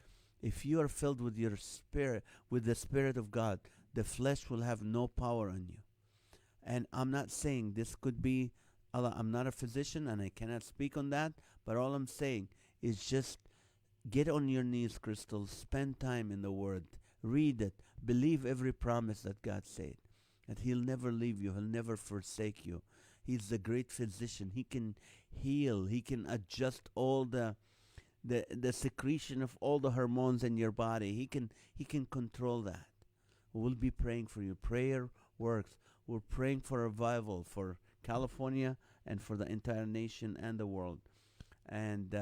Speaker 1: If you are filled with your spirit, with the Spirit of God, the flesh will have no power on you. And I'm not saying this could be. I'm not a physician and I cannot speak on that, but all I'm saying is just get on your knees, Crystal. Spend time in the Word. Read it. Believe every promise that God said. That He'll never leave you. He'll never forsake you. He's the great physician. He can heal. He can adjust all the secretion of all the hormones in your body. He can control that. We'll be praying for you. Prayer works. We're praying for revival for California and for the entire nation and the world. And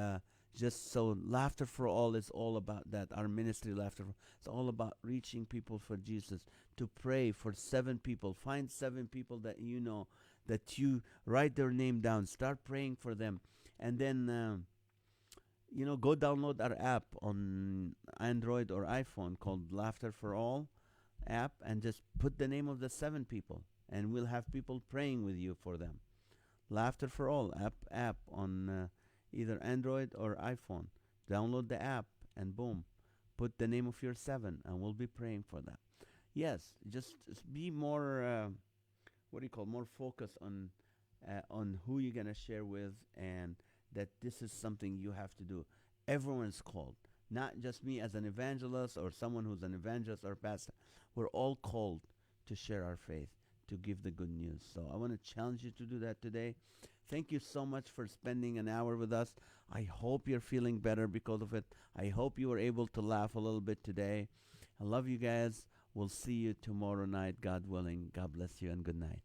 Speaker 1: just so Laughter for All is all about that. Our ministry, it's all about reaching people for Jesus. To pray for 7 people. Find 7 people that you know, that you write their name down. Start praying for them. And then, go download our app on Android or iPhone called Laughter for All app and just put the name of the 7 people. And we'll have people praying with you for them. Laughter for All app on either Android or iPhone. Download the app and boom, put the name of your 7 and we'll be praying for them. Yes, just be more, more focused on who you're going to share with, and that this is something you have to do. Everyone's called, not just me as an evangelist or someone who's an evangelist or pastor. We're all called to share our faith, to give the good news. So I want to challenge you to do that today. Thank you so much for spending an hour with us. I hope you're feeling better because of it. I hope you were able to laugh a little bit today. I love you guys. We'll see you tomorrow night, God willing. God bless you and good night.